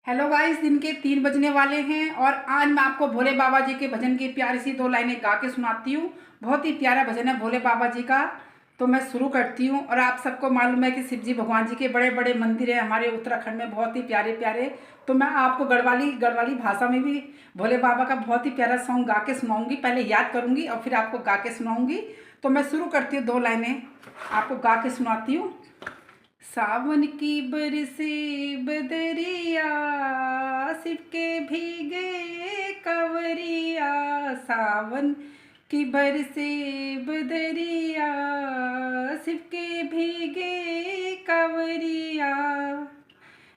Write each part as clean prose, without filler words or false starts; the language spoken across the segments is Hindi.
हेलो गाइस, दिन के 3 बजने वाले हैं और आज मैं आपको भोले बाबा जी के भजन की प्यारी सी 2 लाइनें गा के सुनाती हूँ। बहुत ही प्यारा भजन है भोले बाबा जी का। तो मैं शुरू करती हूँ। और आप सबको मालूम है कि शिव जी भगवान जी के बड़े बड़े मंदिर हैं हमारे उत्तराखंड में, बहुत ही प्यारे प्यारे। तो मैं आपको गढ़वाली गढ़वाली भाषा में भी भोले बाबा का बहुत ही प्यारा सॉन्ग गा के सुनाऊँगी। पहले याद करूँगी और फिर आपको गा के सुनाऊँगी। तो मैं शुरू करती हूँ, 2 लाइनें आपको गा के सुनाती हूँ। सावन की बरसे बदरिया, शिव के भीगे कवरिया। सावन की बरसे बदरिया, शिव के भीगे कवरिया।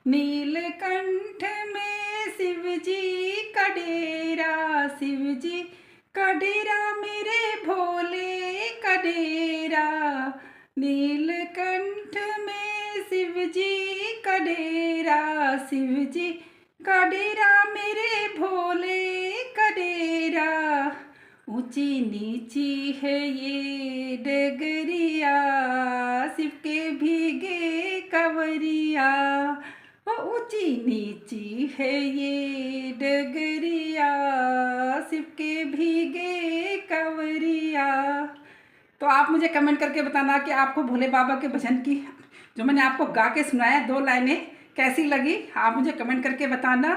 नीलकंठ में शिव जी का डेरा, शिव जी का डेरा मेरे भोले का डेरा। नीलकंठ में शिव जी का डेरा, शिव जी का डेरा मेरे भोले का डेरा। ऊंची नीची है ये डगरिया, शिव के भीगे कवरिया। ऊंची नीची है ये डगरिया, शिव के भीगे कवरिया। तो आप मुझे कमेंट करके बताना कि आपको भोले बाबा के भजन की जो मैंने आपको गा के सुनाया 2 लाइनें कैसी लगी, आप मुझे कमेंट करके बताना।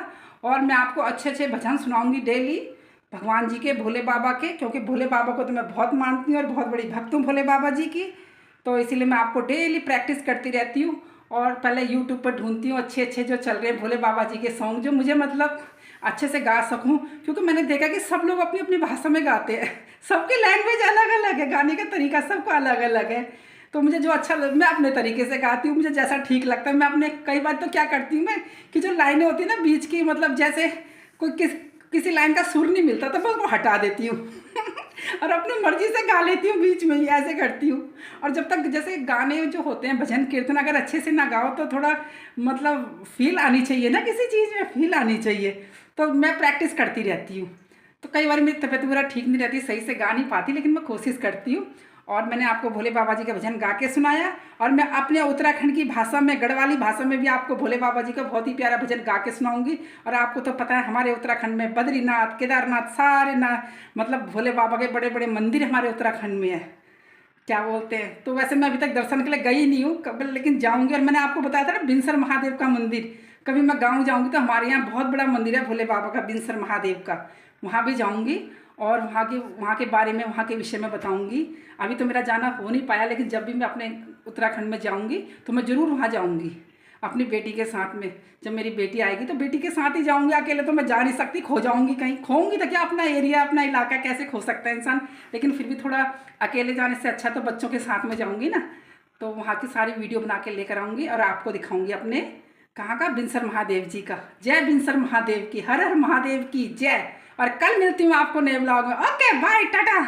और मैं आपको अच्छे अच्छे भजन सुनाऊंगी डेली भगवान जी के, भोले बाबा के, क्योंकि भोले बाबा को तो मैं बहुत मानती हूँ और बहुत बड़ी भक्त हूँ भोले बाबा जी की। तो इसीलिए मैं आपको डेली प्रैक्टिस करती रहती हूँ। और पहले यूट्यूब पर ढूंढती हूँ अच्छे अच्छे जो चल रहे हैं भोले बाबा जी के सॉन्ग, जो मुझे मतलब अच्छे से गा सकूं। क्योंकि मैंने देखा कि सब लोग अपनी अपनी भाषा में गाते हैं, सबकी लैंग्वेज अलग अलग है, गाने का तरीका सबका अलग अलग है। तो मुझे जो अच्छा मैं अपने तरीके से गाती हूँ, मुझे जैसा ठीक लगता है। मैं अपने कई बार तो क्या करती हूँ मैं कि जो लाइनें होती है ना बीच की, मतलब जैसे कोई किसी लाइन का सुर नहीं मिलता तो मैं उसको हटा देती हूँ और अपनी मर्जी से गा लेती हूँ, बीच में ही ऐसे करती हूँ। और जब तक जैसे गाने जो होते हैं भजन कीर्तन, अगर अच्छे से ना गाओ तो थोड़ा मतलब फील आनी चाहिए ना, किसी चीज़ में फील आनी चाहिए। तो मैं प्रैक्टिस करती रहती हूँ। तो कई बार मेरी तबीयत वगैरह ठीक नहीं रहती, सही से गा नहीं पाती, लेकिन मैं कोशिश करती हूँ। और मैंने आपको भोले बाबा जी का भजन गा के सुनाया। और मैं अपने उत्तराखंड की भाषा में, गढ़वाली भाषा में भी आपको भोले बाबा जी का बहुत ही प्यारा भजन गा के सुनाऊंगी। और आपको तो पता है हमारे उत्तराखंड में बद्रीनाथ, केदारनाथ, सारे ना मतलब भोले बाबा के बड़े बड़े मंदिर हमारे उत्तराखंड में है, क्या बोलते हैं। तो वैसे मैं अभी तक दर्शन के लिए गई नहीं हूँ कभी, लेकिन जाऊँगी। और मैंने आपको बताया था ना बिनसर महादेव का मंदिर, कभी मैं गाँव जाऊँगी तो हमारे यहाँ बहुत बड़ा मंदिर है भोले बाबा का, बिनसर महादेव का, वहाँ भी जाऊँगी। और वहाँ के बारे में, वहाँ के विषय में बताऊँगी। अभी तो मेरा जाना हो नहीं पाया, लेकिन जब भी मैं अपने उत्तराखंड में जाऊँगी तो मैं ज़रूर वहाँ जाऊँगी अपनी बेटी के साथ में। जब मेरी बेटी आएगी तो बेटी के साथ ही जाऊँगी, अकेले तो मैं जा नहीं सकती, खो जाऊँगी कहीं। खोऊंगी तो क्या, अपना एरिया अपना इलाका कैसे खो सकता है इंसान। लेकिन फिर भी थोड़ा अकेले जाने से अच्छा तो बच्चों के साथ में जाऊँगी ना। तो वहाँ की सारी वीडियो बना के लेकर आऊँगी और आपको दिखाऊँगी अपने कहाँ का, बिनसर महादेव जी का। जय बिनसर महादेव की, हर हर महादेव की जय। और कल मिलती हूँ आपको नए ब्लॉग में। Okay bye, Tata.